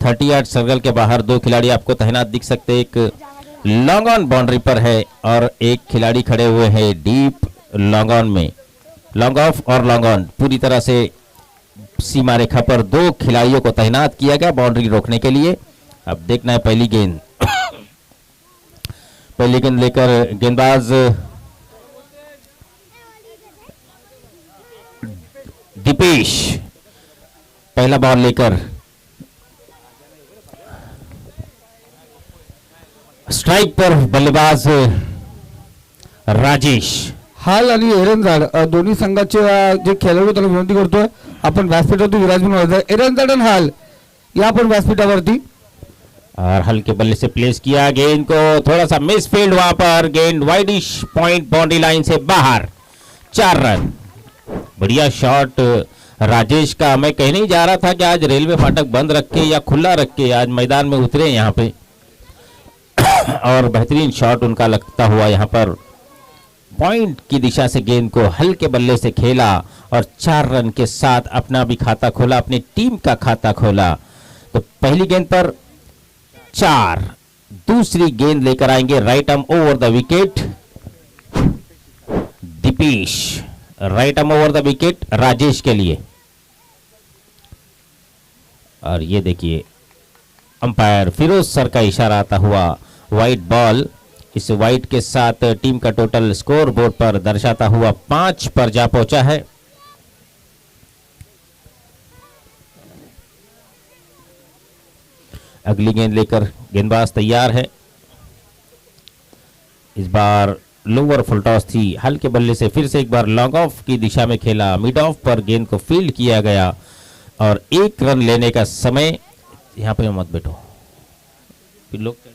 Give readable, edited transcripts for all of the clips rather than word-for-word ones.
38 circle के बाहर दो खिलाड़ी आपको तैनात दिख सकते हैं। एक लॉन्ग ऑन बाउंड्री पर है और एक खिलाड़ी खड़े हुए हैं डीप लॉन्ग ऑन में। लॉन्ग ऑफ और लॉन्ग ऑन पूरी तरह से सीमा रेखा पर दो खिलाड़ियों को तैनात किया गया बाउंड्री रोकने के लिए। अब देखना है पहली गेंद। पहली गेंद लेकर गेंदबाज दीपेश पहला बॉल लेकर स्ट्राइक पर बल्लेबाज राजेश। हाल आणि एरनजाड दोन्ही संघाचे जे खेळाडू त्याला विनंती करतोय आपण व्यासपीठावरती विराजमान व्हायचं। एरनजाड आणि हाल या आपण व्यासपीठावरती और हल्के बल्ले से प्लेस किया गेंद को, थोड़ा सा मिसफील्ड वहां पर, गेंद वाइडिश पॉइंट बाउंड्री लाइन से बाहर। 4 रन। बढ़िया शॉट राजेश का। मैं कहने ही जा रहा था कि आज रेलवे फाटक बंद रख के या खुला रख के आज मैदान में उतरे यहाँ पे और बेहतरीन शॉट उनका लगता हुआ यहाँ पर पॉइंट की दिशा से गेंद को हल्के बल्ले से खेला और 4 रन के साथ अपना भी खाता खोला, अपनी टीम का खाता खोला। तो पहली गेंद पर 4। दूसरी गेंद लेकर आएंगे right arm over the wicket Deepesh. Right arm over the wicket Rajesh के लिए। और ये देखिए अंपायर फिरोज सर का इशारा आता हुआ वाइट बॉल। इस वाइट के साथ टीम का टोटल स्कोर बोर्ड पर दर्शाता हुआ 5 पर जा पहुंचा है। अगली गेंद लेकर गेंदबाज तैयार है। इस बार लोअर फुल टॉस थी, हल्के बल्ले से फिर से एक बार लॉन्ग ऑफ की दिशा में खेला। मिड ऑफ पर गेंद को फील्ड किया गया और 1 रन लेने का समय। यहां पे मत बैठो फिर लोग।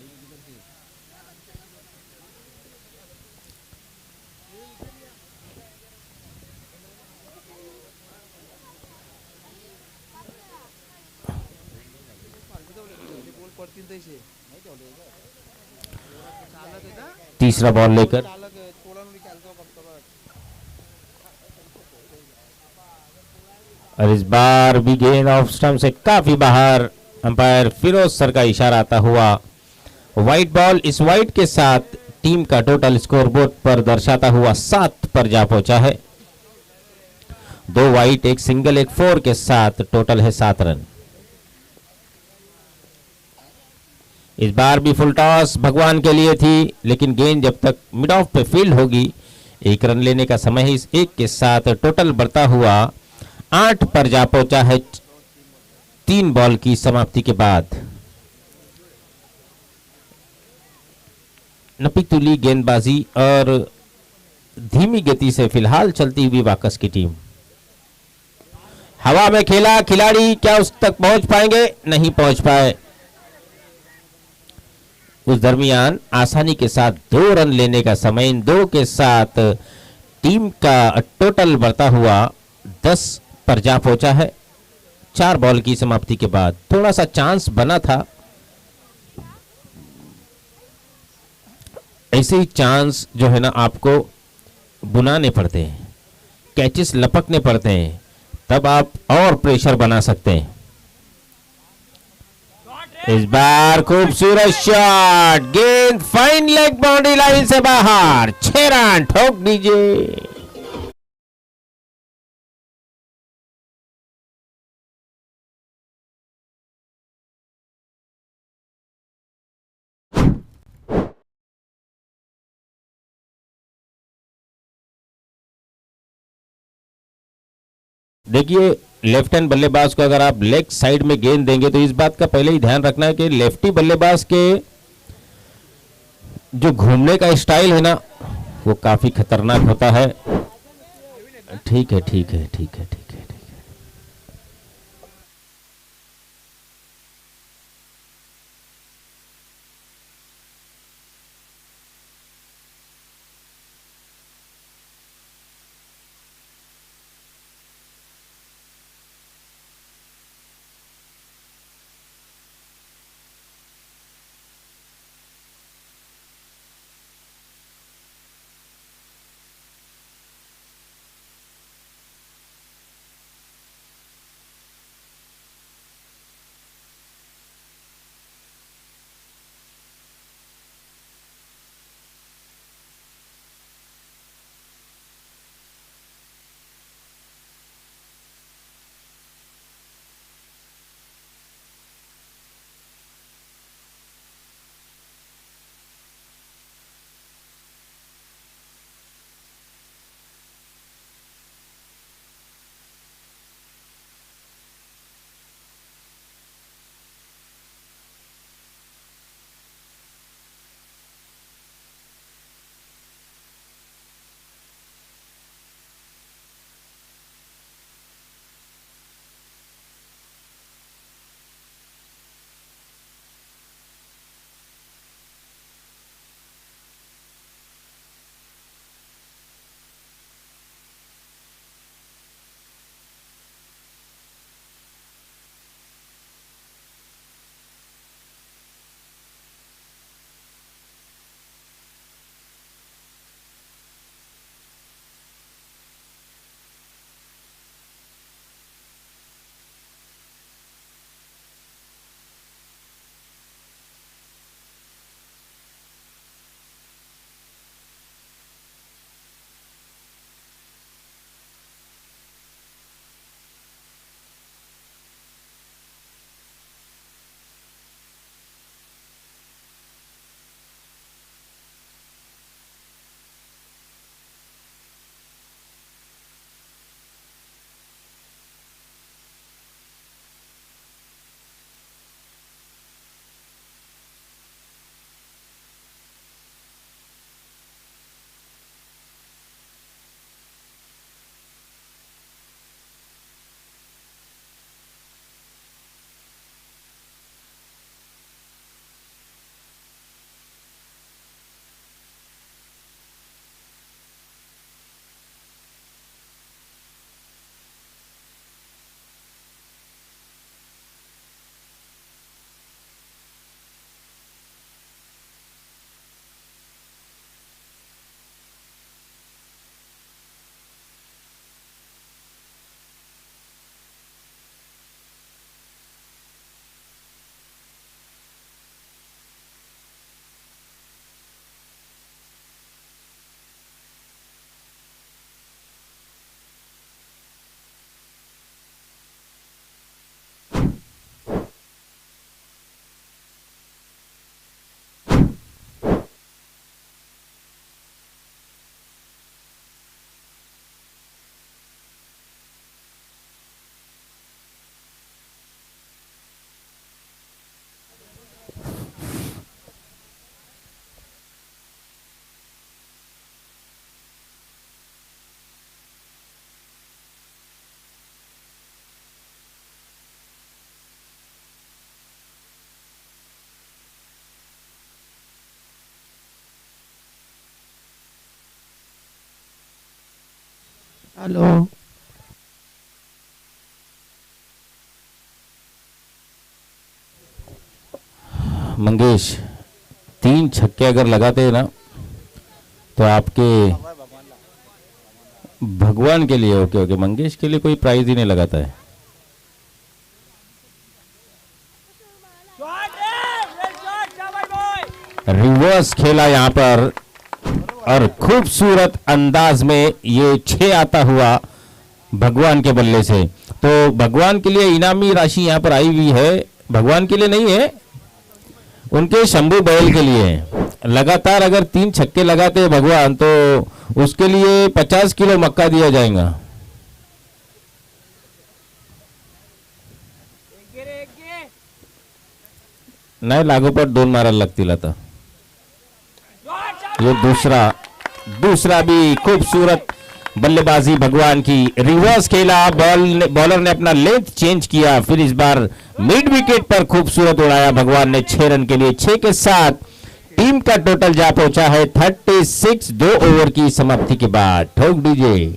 तीसरा बॉल लेकर और इस बार भी गेंद ऑफ स्टंप से काफी बाहर। अंपायर फिरोज सर का इशारा आता हुआ वाइट बॉल। इस वाइट के साथ टीम का टोटल स्कोर बोर्ड पर दर्शाता हुआ 7 पर जा पहुंचा है। 2 वाइट, 1 सिंगल, 1 4 के साथ टोटल है 7 रन। इस बार भी फुल टॉस भगवान के लिए थी, लेकिन गेंद जब तक मिड ऑफ पे फील्ड होगी 1 रन लेने का समय है। इस 1 के साथ टोटल बढ़ता हुआ 8 पर जा पहुंचा है 3 बॉल की समाप्ति के बाद। नपीतुली गेंदबाजी और धीमी गति से फिलहाल चलती हुई वाकस की टीम। हवा में खेला खिलाड़ी, क्या उस तक पहुंच पाएंगे? नहीं पहुंच पाए। उस दरमियान आसानी के साथ 2 रन लेने का समय। इन 2 के साथ टीम का टोटल बढ़ता हुआ 10 पर जा पहुंचा है 4 बॉल की समाप्ति के बाद। थोड़ा सा चांस बना था, ऐसे ही चांस जो है ना आपको बुनाने पड़ते हैं, कैचेस लपकने पड़ते हैं, तब आप और प्रेशर बना सकते हैं। इस बार खूबसूरत शॉट, गेंद फाइन लेग बाउंड्री लाइन से बाहर। 6 रन ठोक दीजिए। देखिए लेफ्ट हैंड बल्लेबाज को अगर आप लेग साइड में गेंद देंगे तो इस बात का पहले ही ध्यान रखना है कि लेफ्टी बल्लेबाज के जो घूमने का स्टाइल है ना वो काफी खतरनाक होता है। ठीक है ठीक है ठीक है ठीक है। हेलो मंगेश, 3 छक्के अगर लगाते हैं ना तो आपके भगवान के लिए, ओके ओके, मंगेश के लिए कोई प्राइज ही नहीं लगाता है। रिवर्स खेला यहां पर और खूबसूरत अंदाज में ये 6 आता हुआ भगवान के बल्ले से। तो भगवान के लिए इनामी राशि यहां पर आई हुई है, भगवान के लिए नहीं है, उनके शंभू बैल के लिए है। लगातार अगर 3 छक्के लगाते हैं भगवान तो उसके लिए 50 किलो मक्का दिया जाएगा। नाही लागोपाठ 2 मारायला लागतील आता। ये दूसरा भी खूबसूरत बल्लेबाजी भगवान की। रिवर्स खेला, बॉलर ने अपना लेंथ चेंज किया, फिर इस बार मिड विकेट पर खूबसूरत उड़ाया भगवान ने 6 रन के लिए। 6 के साथ टीम का टोटल जा पहुंचा है 36, 2 ओवर की समाप्ति के बाद। ठोक दीजिए।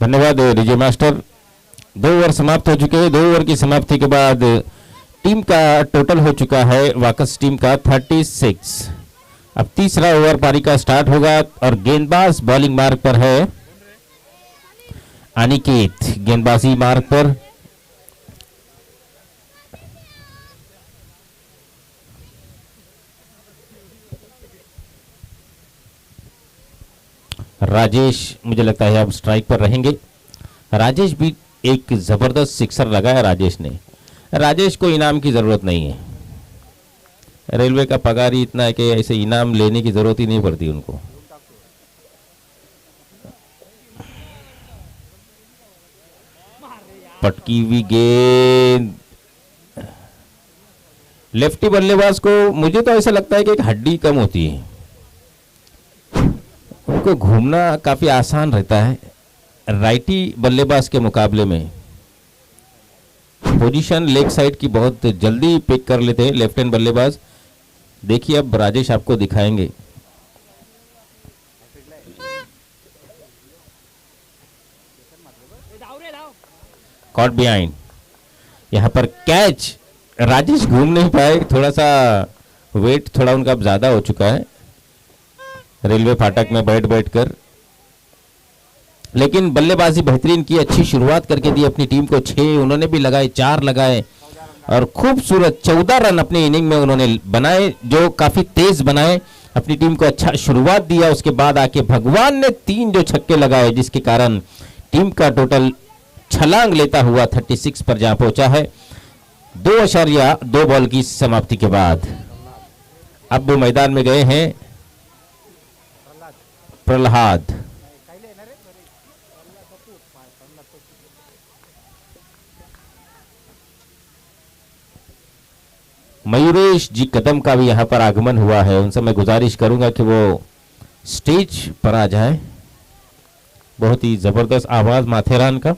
धन्यवाद डीजे मास्टर। 2 ओवर समाप्त हो चुके हैं। 2 ओवर की समाप्ति के बाद टीम का टोटल हो चुका है वाकस टीम का 36। अब तीसरा ओवर पारी का स्टार्ट होगा और गेंदबाज बॉलिंग मार्ग पर है। अनिकेत गेंदबाजी मार्ग पर। राजेश मुझे लगता है अब स्ट्राइक पर रहेंगे। राजेश भी एक जबरदस्त सिक्सर लगाया राजेश ने। राजेश को इनाम की जरूरत नहीं है, रेलवे का पगार ही इतना है कि ऐसे इनाम लेने की जरूरत ही नहीं पड़ती उनको। पटकी हुई गेंद, लेफ्टी बल्लेबाज को मुझे तो ऐसा लगता है कि एक हड्डी कम होती है, उनको घूमना काफी आसान रहता है राइटी बल्लेबाज के मुकाबले में। पोजीशन लेग साइड की बहुत जल्दी पिक कर लेते हैं लेफ्ट हैंड बल्लेबाज। देखिए अब राजेश आपको दिखाएंगे। कॉट बिहाइंड, यहां पर कैच। राजेश घूम नहीं पाए, थोड़ा सा वेट थोड़ा उनका अब ज्यादा हो चुका है रेलवे फाटक में बैठ कर, लेकिन बल्लेबाजी बेहतरीन की, अच्छी शुरुआत करके दी अपनी टीम को। 6 उन्होंने भी लगाए, 4 लगाए और खूबसूरत 14 रन अपनी इनिंग में उन्होंने बनाए, जो काफी तेज बनाए। अपनी टीम को अच्छा शुरुआत दिया। उसके बाद आके भगवान ने 3 जो छक्के लगाए, जिसके कारण टीम का टोटल छलांग लेता हुआ 36 पर जहां पहुंचा है 2.2 बॉल की समाप्ति के बाद। अब वो मैदान में गए हैं प्रहलाद। मयूरेश जी कदम का भी यहां पर आगमन हुआ है, उनसे मैं गुजारिश करूंगा कि वो स्टेज पर आ जाए। बहुत ही जबरदस्त आवाज माथेरान का।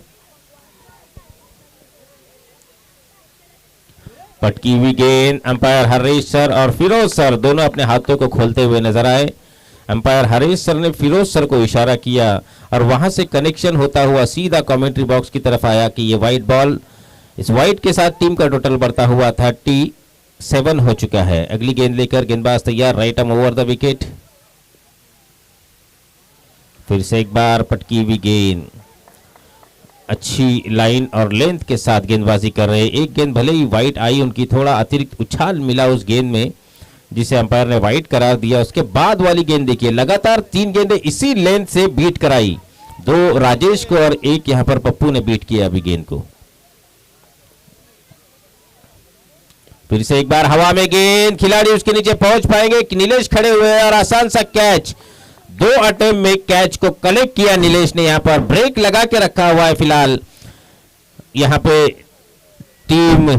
पटकी हुई गेंद, अंपायर हरीश सर और फिरोज सर दोनों अपने हाथों को खोलते हुए नजर आए। अंपायर हरीश सर ने फिरोज सर को इशारा किया और वहां से कनेक्शन होता हुआ सीधा कमेंट्री बॉक्स की तरफ आया कि ये वाइट बॉल, इस वाइट के साथ टीम का टोटल बढ़ता हुआ 37 हो चुका है। अगली गेंद लेकर गेंदबाज तैयार, right arm over the wicket. फिर से एक बार पटकी हुई गेंद, अच्छी लाइन और लेंथ के साथ गेंदबाजी कर रहे। एक गेंद भले ही वाइट आई, उनकी थोड़ा अतिरिक्त उछाल मिला उस गेंद में, जिसे अंपायर ने वाइट करार दिया। उसके बाद वाली गेंद देखिए, लगातार 3 गेंदें इसी लेंथ से बीट कराई 2 राजेश को और 1 यहां पर पप्पू ने बीट किया अभी गेंद को। फिर से एक बार हवा में गेंद, खिलाड़ी उसके नीचे पहुंच पाएंगे कि नीलेश खड़े हुए हैं और आसान सा कैच। 2 अटेम्प्ट में कैच को कलेक्ट किया नीलेश ने। यहां पर ब्रेक लगा के रखा हुआ है फिलहाल यहां पे टीम।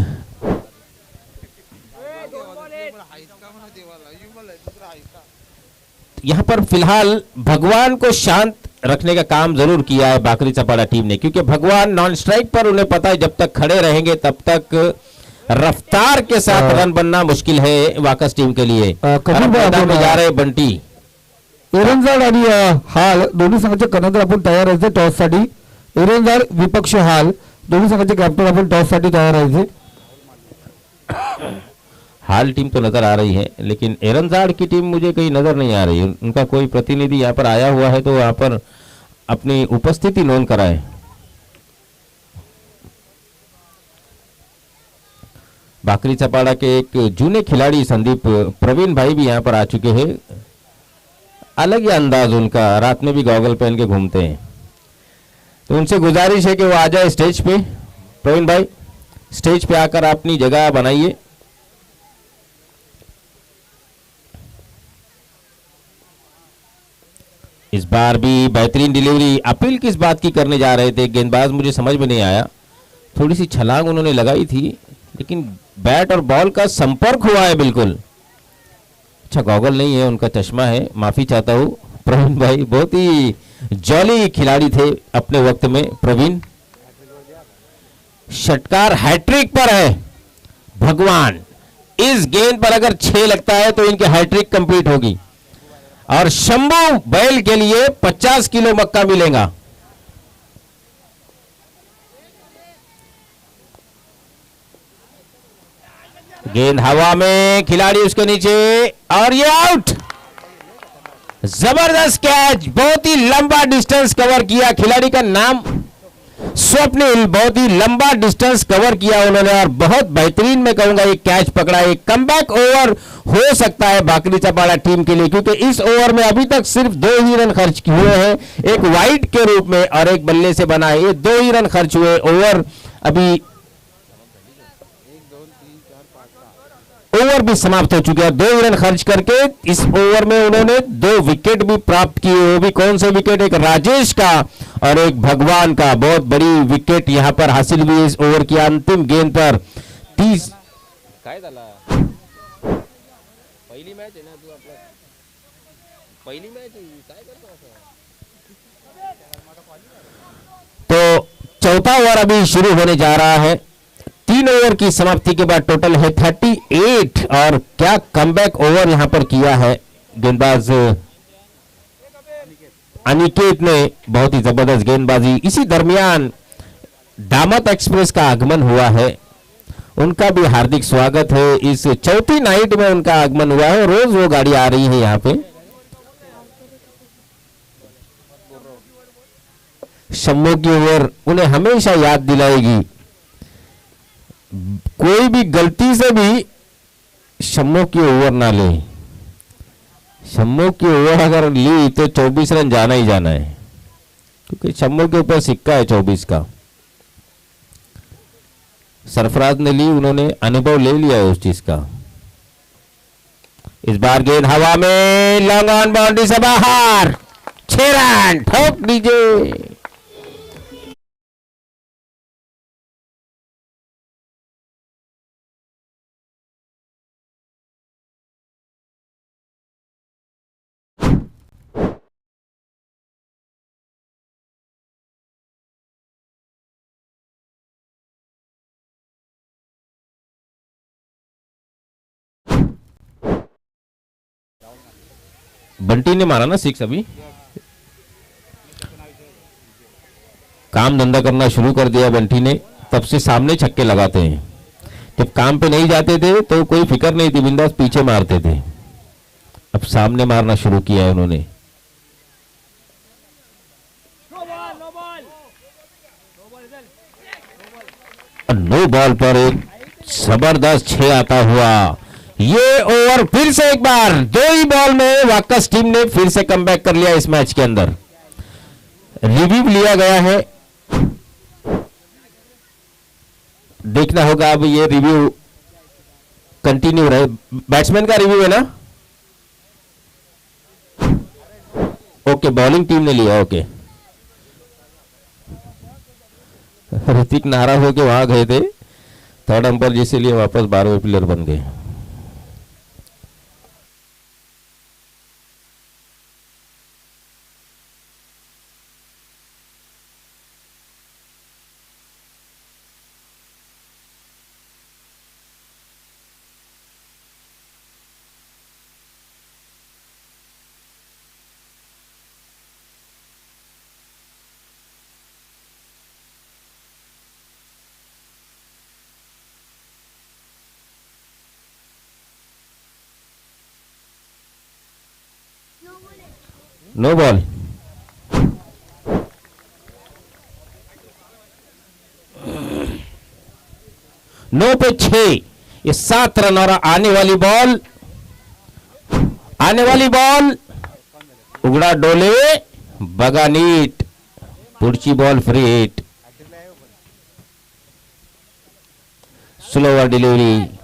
यहां पर फिलहाल भगवान को शांत रखने का काम जरूर किया है बाकरी चपाड़ा टीम ने, क्योंकि भगवान नॉन स्ट्राइक पर उन्हें पता है जब तक खड़े रहेंगे तब तक रफ्तार के साथ रन बनना मुश्किल है वाकस टीम के लिए। मैदान में जा रहे बंटी एरनजाड आणि हाल दोन्ही संघाचे कर्णधार आपण तयार राहायचे टॉससाठी। एरनजाड विपक्ष हाल दोन्ही संघाचे कॅप्टन आपण टॉससाठी तयार राहायचे। हाल टीम तो नजर आ रही है, लेकिन एरनजाड की टीम मुझे कहीं नजर नहीं आ रही। उनका कोई प्रतिनिधि यहाँ पर आया हुआ है तो यहाँ पर अपनी उपस्थिति नोंद कराए। बाकरी चपाड़ा के एक जूने खिलाड़ी संदीप प्रवीण भाई भी यहाँ पर आ चुके हैं। अलग ही अंदाज उनका, रात में भी गॉगल पहन के घूमते हैं। तो उनसे गुजारिश है कि वो आ जाए स्टेज पे। प्रवीण भाई स्टेज पे आकर अपनी जगह बनाइए। इस बार भी बेहतरीन डिलीवरी। अपील किस बात की करने जा रहे थे गेंदबाज, मुझे समझ में नहीं आया। थोड़ी सी छलांग उन्होंने लगाई थी, लेकिन बैट और बॉल का संपर्क हुआ है बिल्कुल। अच्छा, गॉगल नहीं है, उनका चश्मा है, माफी चाहता हूं। प्रवीण भाई बहुत ही जॉली खिलाड़ी थे अपने वक्त में। प्रवीण षटकार हैट्रिक पर है। भगवान इस गेंद पर अगर 6 लगता है तो इनकी हैट्रिक कंप्लीट होगी और शंभू बैल के लिए 50 किलो मक्का मिलेगा। गेंद हवा में, खिलाड़ी उसके नीचे और ये आउट। जबरदस्त कैच, बहुत ही लंबा डिस्टेंस कवर किया। खिलाड़ी का नाम स्वप्निल, बहुत ही लंबा डिस्टेंस कवर किया उन्होंने और बहुत बेहतरीन मैं कहूंगा ये कैच पकड़ा। एक कमबैक ओवर हो सकता है बाकरी चपाड़ा टीम के लिए, क्योंकि इस ओवर में अभी तक सिर्फ 2 ही रन खर्च हुए हैं, एक वाइड के रूप में और एक बल्ले से बना है। ये 2 ही रन खर्च हुए। ओवर अभी ओवर भी समाप्त हो चुके हैं। 2 रन खर्च करके इस ओवर में उन्होंने 2 विकेट भी प्राप्त किए। वो भी कौन से विकेट, एक राजेश का और एक भगवान का। बहुत बड़ी विकेट यहां पर हासिल हुई इस ओवर की अंतिम गेंद पर। 30 काय झाला, पहिली मैच है ना तू आपला, पहिली मैच काय करतो असं। तो चौथा ओवर अभी शुरू होने जा रहा है। 3 ओवर की समाप्ति के बाद टोटल है 38 और क्या कमबैक ओवर यहां पर किया है गेंदबाज अनिकेत ने, बहुत ही जबरदस्त गेंदबाजी। इसी दरमियान दामत एक्सप्रेस का आगमन हुआ है, उनका भी हार्दिक स्वागत है। इस चौथी नाइट में उनका आगमन हुआ है, रोज वो गाड़ी आ रही है यहां पे। शम्मो की ओवर उन्हें हमेशा याद दिलाएगी। कोई भी गलती से भी शम्मो की ओवर ना ले। शम्मो की ओवर अगर ली तो 24 रन जाना ही जाना है, क्योंकि शम्मो के ऊपर सिक्का है 24 का। सरफराज ने ली, उन्होंने अनुभव ले लिया है उस चीज का। इस बार गेंद हवा में, लॉन्ग ऑन बाउंड्री से बाहर, 6 रन ठोक दीजिए। बंटी ने मारा ना 6 अभी। काम धंधा करना शुरू कर दिया बंटी ने, तब से सामने छक्के लगाते हैं। जब काम पे नहीं जाते थे तो कोई फिक्र नहीं थी, बिंदास पीछे मारते थे। अब सामने मारना शुरू किया है उन्होंने। नो बॉल पर एक जबरदस्त 6 आता हुआ। ये ओवर फिर से एक बार 2 ही बॉल में वाकस टीम ने फिर से कमबैक कर लिया इस मैच के अंदर। रिव्यू लिया गया है, देखना होगा अब ये रिव्यू कंटिन्यू रहे। बैट्समैन का रिव्यू है ना? ओके, बॉलिंग टीम ने लिया। ओके, ऋतिक नाराज होके वहां गए थे, थर्ड अंपायर जिसे लिए वापस 12वें प्लेयर बन गए। No ball. नो पे 6, ये 7 रन। और आने वाली बॉल उगड़ा डोले बगानीट, पुढची ball free hit, slower delivery.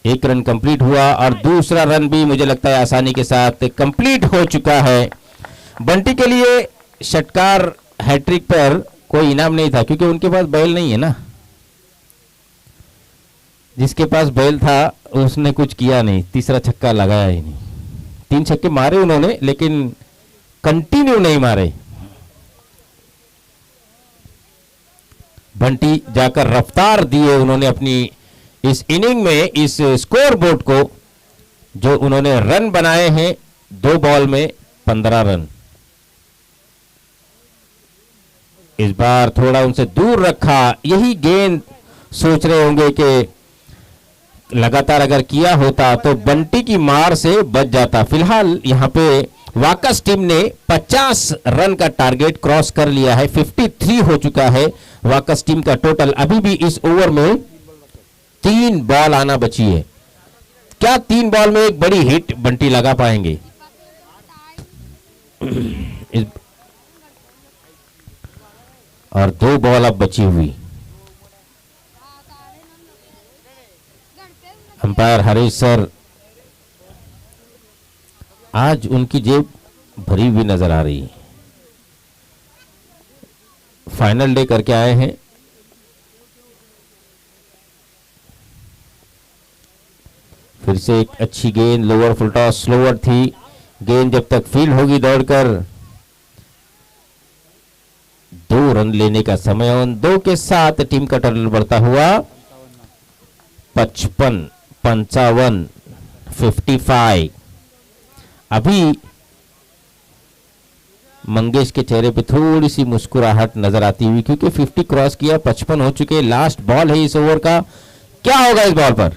1 run complete हुआ और दूसरा रन भी मुझे लगता है आसानी के साथ कंप्लीट हो चुका है। बंटी के लिए षटकार हैट्रिक पर कोई इनाम नहीं था क्योंकि उनके पास बैल नहीं है ना। जिसके पास बैल था उसने कुछ किया नहीं, तीसरा छक्का लगाया ही नहीं। 3 छक्के मारे उन्होंने लेकिन कंटिन्यू नहीं मारे। बंटी जाकर रफ्तार दिए उन्होंने अपनी इस इनिंग में, इस स्कोर बोर्ड को, जो उन्होंने रन बनाए हैं 2 बॉल में 15 रन। इस बार थोड़ा उनसे दूर रखा, यही गेंद सोच रहे होंगे कि लगातार अगर किया होता तो बंटी की मार से बच जाता। फिलहाल यहां पे वाकस टीम ने 50 रन का टारगेट क्रॉस कर लिया है। 53 हो चुका है वाकस टीम का टोटल। अभी भी इस ओवर में 3 बॉल आना बची है। क्या 3 बॉल में एक बड़ी हिट बंटी लगा पाएंगे? और 2 बॉल अब बची हुई। अंपायर हरीश सर आज उनकी जेब भरी हुई नजर आ रही है। फाइनल डे करके आए हैं। फिर से एक अच्छी गेंद, लोअर फुल टॉस, स्लोअर थी गेंद। जब तक फील्ड होगी दौड़कर 2 रन लेने का समय। उन 2 के साथ टीम का टोटल बढ़ता हुआ 55, 55, 55। अभी मंगेश के चेहरे पे थोड़ी सी मुस्कुराहट नजर आती हुई क्योंकि 50 क्रॉस किया, 55 हो चुके। लास्ट बॉल है इस ओवर का, क्या होगा इस बॉल पर?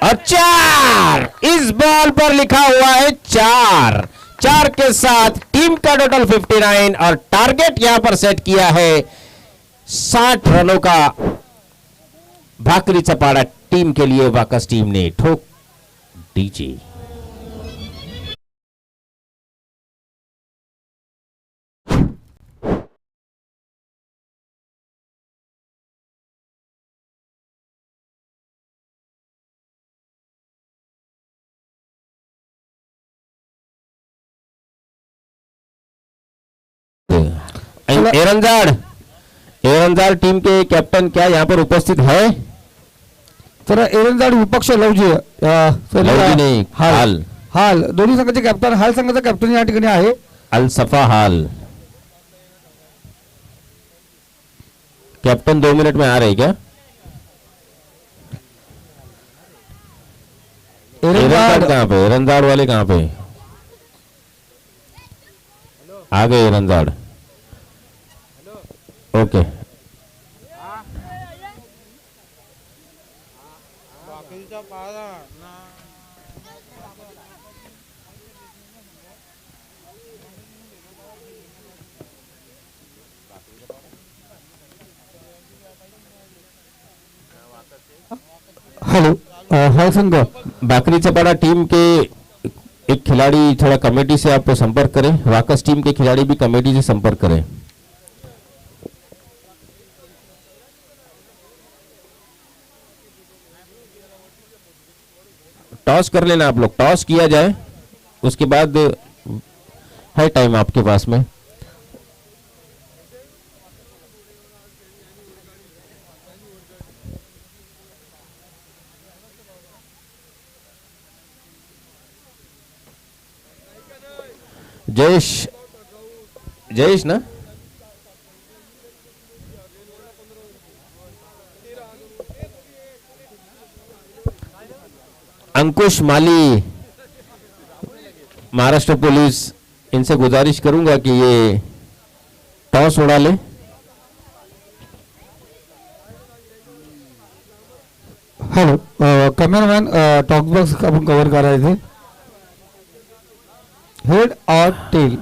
और 4 इस बॉल पर लिखा हुआ है 4। 4 के साथ टीम का टोटल 59 और टारगेट यहां पर सेट किया है 60 रनों का। भाकरी चपाड़ा टीम के लिए वाकस टीम ने ठोक डीजे। एरंजाड़ टीम के कैप्टन क्या यहाँ पर उपस्थित है? तर एरंजाड विपक्ष लवजी लवजी नाही, हाल. हाल दोन्ही संघाचे कॅप्टन, हाल संघाचा कॅप्टन या ठिकाणी आहे अलसफा हाल। कैप्टन 2 मिनट में आ रहे क्या? एरंजाड़ कहाँ पे? एरंजाड़ वाले कहाँ पे? आ गए एरंजाड़। ओके हॅलो हाल संघ भाकरी चपाड़ा टीम के एक खिलाड़ी थोड़ा कमेटी से आप संपर्क करें, वाकस टीम के खिलाड़ी भी कमेटी से संपर्क करें। टॉस कर लेना आप लोग, टॉस किया जाए उसके बाद है टाइम आपके पास में। जयेश, जयेश ना, अंकुश माली, महाराष्ट्र पुलिस, इनसे गुजारिश करूंगा कि ये टॉस उड़ा ले। हॅलो, कॅमेरामॅन, टॉक बॉक्स आपण कव्हर करायचे. हेड और टेल,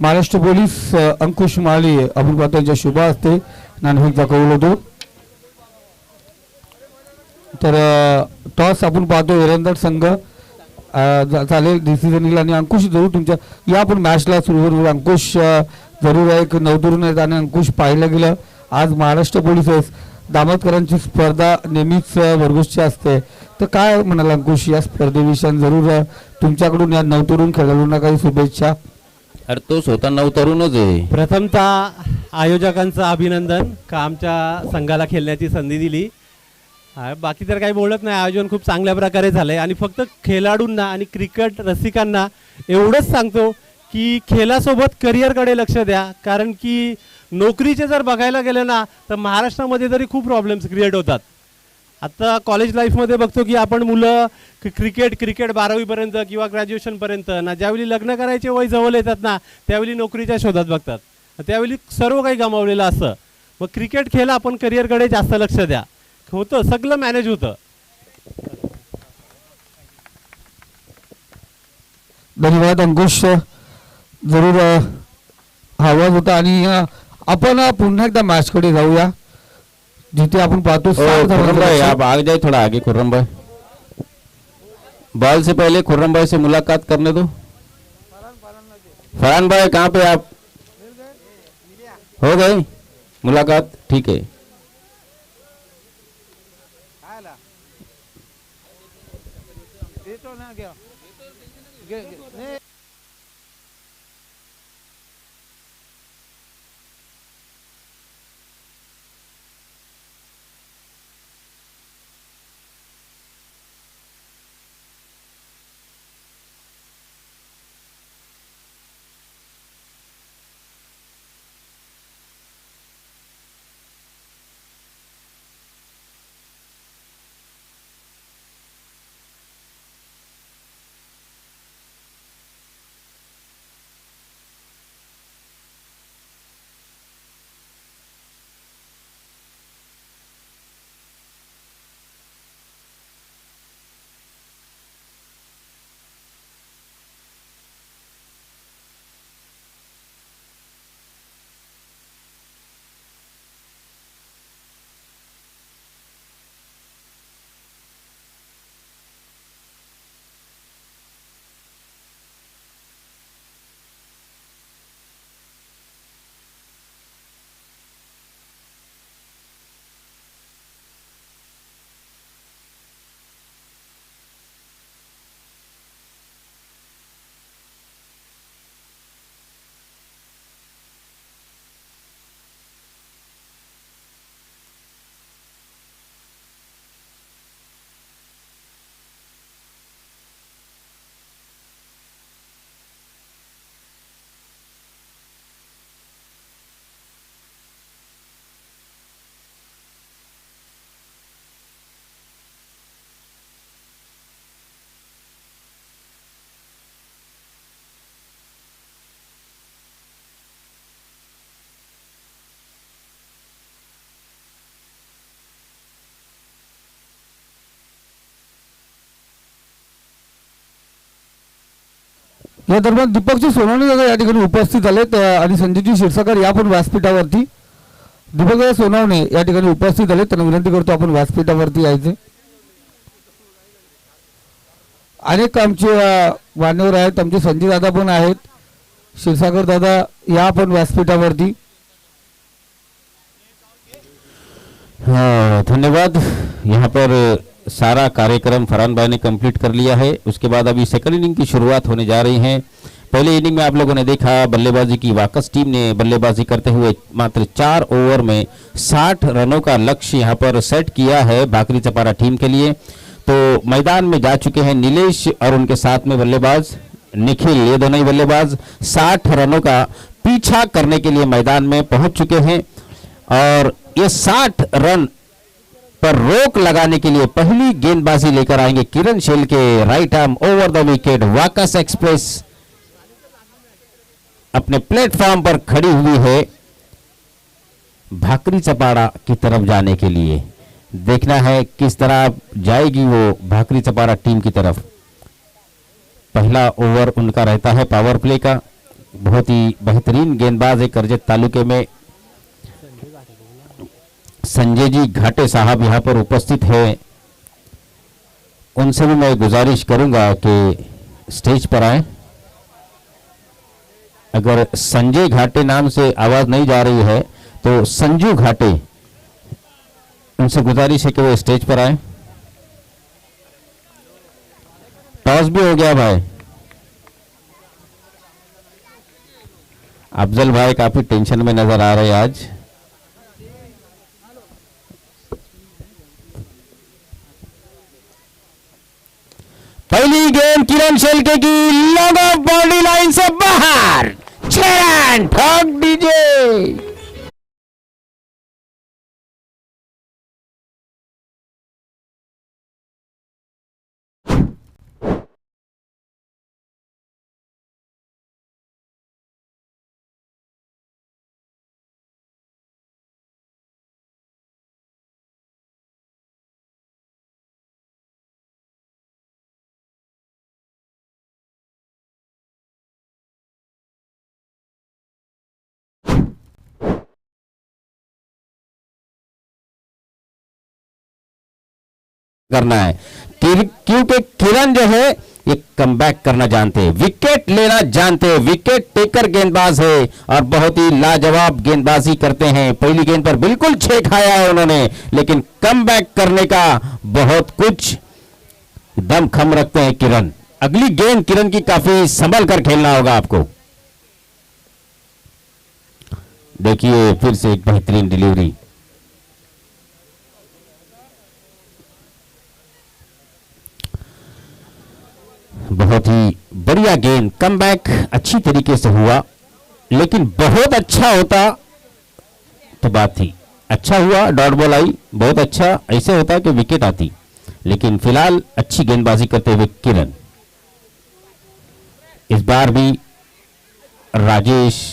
महाराष्ट्र पोलीस अंकुश माळी आपण पाहतो यांच्या शुभ हस्ते नाणेफेकचा कौल होतो. तर टॉस आपण पाहतो एरंदाज संघ चालेल डिसिजन आणि अंकुश जरूर तुमच्या या आपण मॅचला सुरू. अंकुश जरूर आहे, एक नवतरुण आहेत आणि अंकुश पाहिलं गेलं आज महाराष्ट्र पोलीस दामोदकरांची स्पर्धा नेहमीच भरघोसची असते. तर काय म्हणाल अंकुश या स्पर्धेविषयी? जरूर तुमच्याकडून या नवतरुण खेळाडूंना काही शुभेच्छा. अरे तो स्वतः नवतरुणच आहे. प्रथमतः आयोजकांचं अभिनंदन का आमच्या संघाला खेळण्याची संधी दिली. बाकी तर काही बोलत नाही, आयोजन खूप चांगल्या प्रकारे झालंय आणि फक्त खेळाडूंना आणि क्रिकेट रसिकांना एवढंच सांगतो की खेळासोबत करिअरकडे लक्ष द्या. कारण की नोकरीचे जर बघायला गेलं ना तर महाराष्ट्रामध्ये तरी खूप प्रॉब्लेम्स क्रिएट होतात. आता कॉलेज लाईफमध्ये बघतो की आपण मुलं क्रिकेट 12वीपर्यंत किंवा ग्रॅज्युएशनपर्यंत ना, ज्यावेळी लग्न करायचे वय जवळ येतात ना त्यावेळी नोकरीच्या शोधात बघतात, त्यावेळी सर्व काही गमावलेलं असतं. मग क्रिकेट खेळ आपण करिअरकडे जास्त लक्ष द्या, होतं सगळं मॅनेज होतं. धन्यवाद अंकुश, जरूर आवाज होता. आणि आपण पुन्हा एकदा मॅच कडे जाऊया जिथे आपण पाहतो खुर्रम भाई आप आगे जाए, थोड़ा आगे खुर्रम भाई. बॉल से पहले खुर्रम भाई से मुलाकात करने दो. फरहान भाई कहाँ पे आप? हो गई मुलाकात? ठीक है. या दरम्यान दीपकजी सोनवणे दादा या ठिकाणी उपस्थित झालेत आणि संजयजी क्षीरसागर या पण व्यासपीठावरती. दीपक सोनवणे या ठिकाणी उपस्थित झाले, त्यांना विनंती करतो आपण व्यासपीठावरती यायचे. अनेक आमचे मान्यवर आहेत, आमचे संजय दादा पण आहेत, क्षीरसागर दादा या पण व्यासपीठावरती. हाँ धन्यवाद. यहाँ पर सारा कार्यक्रम फरहान भाई ने कंप्लीट कर लिया है. उसके बाद अभी सेकंड इनिंग की शुरुआत होने जा रही है. पहले इनिंग में आप लोगों ने देखा बल्लेबाजी की वाकस टीम ने बल्लेबाजी करते हुए मात्र 4 ओवर में 60 रनों का लक्ष्य यहाँ पर सेट किया है भाकरी चपारा टीम के लिए. तो मैदान में जा चुके हैं नीलेश और उनके साथ में बल्लेबाज निखिल. ये दोनों ही बल्लेबाज 60 रनों का पीछा करने के लिए मैदान में पहुंच चुके हैं. और ये 60 रन पर रोक लगाने के लिए पहली गेंदबाजी लेकर आएंगे किरण शेल के right arm over the wicket. वाकस एक्सप्रेस अपने प्लेटफॉर्म पर खड़ी हुई है भाकरी चपाड़ा की तरफ जाने के लिए. देखना है किस तरह जाएगी वो भाकरी चपाड़ा टीम की तरफ. पहला ओवर उनका रहता है पावर प्ले का. बहुत ही बेहतरीन गेंदबाज है करजत तालुके में संजय जी घाटे साहब यहाँ पर उपस्थित है. उनसे भी मैं गुजारिश करूंगा कि स्टेज पर आए. अगर संजय घाटे नाम से आवाज नहीं जा रही है तो संजू घाटे, उनसे गुजारिश है कि वो स्टेज पर आए. टॉस भी हो गया भाई. अफजल भाई काफी टेंशन में नजर आ रहे हैं आज. पहली गेंद किरण शेलके की लॉन्ग ऑफ बाउंड्री लाइन से बाहर. 6 रन. ठोक दीजिए. करना है क्योंकि किरण जो है ये कमबैक करना जानते हैं, विकेट लेना जानते हैं, विकेट टेकर गेंदबाज है और बहुत ही लाजवाब गेंदबाजी करते हैं. पहली गेंद पर बिल्कुल 6 खाया है उन्होंने, लेकिन कमबैक करने का बहुत कुछ दमखम रखते हैं किरण. अगली गेंद किरण की काफी संभल कर खेलना होगा आपको. देखिए फिर से एक बेहतरीन डिलीवरी. बहुत ही बढ़िया गेंद. कमबैक अच्छी तरीके से हुआ, लेकिन बहुत अच्छा होता तो बात थी. अच्छा हुआ डॉट बॉल आई, बहुत अच्छा. ऐसे होता कि विकेट आती, लेकिन फिलहाल अच्छी गेंदबाजी करते हुए किरण. इस बार भी राजेश,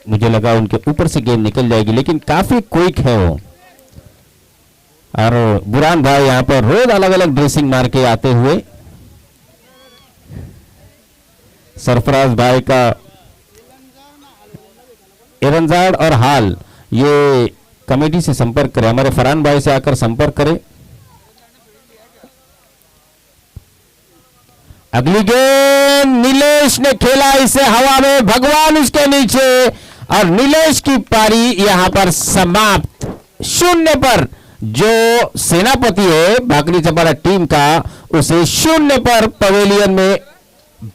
मुझे लगा उनके ऊपर से गेंद निकल जाएगी, लेकिन काफी क्विक है वो. और बुरान भाई यहाँ पर रोज अलग अलग ड्रेसिंग मार के आते हुए. सरफराज भाई का एरनजाड़ और हाल, ये कमेटी से संपर्क करें, हमारे फरहान भाई से आकर संपर्क करें. अगली गेंद नीलेश ने खेला इसे हवा में, भगवान उसके नीचे, और नीलेश की पारी यहां पर समाप्त. 0 पर जो सेनापति है भाकरी चपाड़ा टीम का, उसे 0 पर पवेलियन में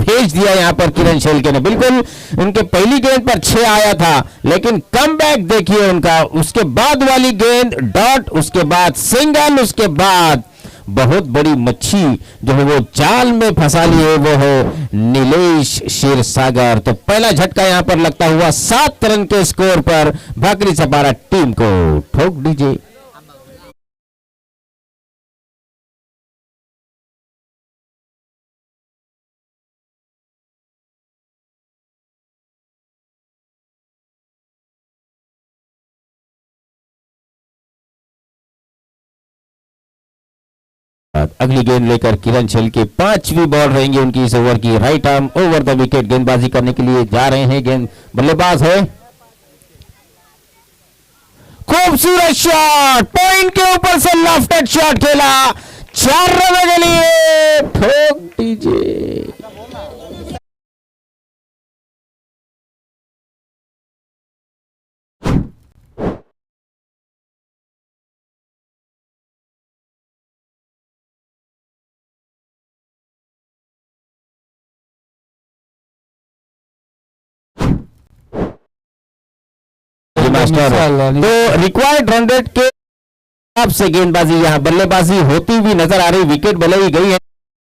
भेज दिया. यहां पर किरण शेलके ने बिल्कुल उनके पहली गेंद पर 6 आया था, लेकिन कमबैक देखिए उनका. उसके बाद वाली गेंद डॉट, उसके बाद सिंगल, उसके बाद बहुत बड़ी मच्छी जो है वो जाल में फंसा ली है, वो है नीलेश क्षीरसागर. तो पहला झटका यहां पर लगता हुआ 7 रन के स्कोर पर भाकरी चपाड़ा टीम को. ठोक दीजिए. अगली गेंद लेकर किरण शेलके 5वीं बॉल रहेंगे उनकी इस ओवर की. Right arm over the wicket गेंदबाजी करने के लिए जा रहे हैं. गेंद बल्लेबाज है. खूबसूरत शॉट, पॉइंट के ऊपर से लेफ्ट शॉट खेला. 4 रनों के लिए ठोक दीजिए। मास्टर, तो रिक्वायर्ड रन रेट के हिसाब से गेंदबाजी यहां बल्लेबाजी होती हुई नजर आ रही। विकेट भले ही गई है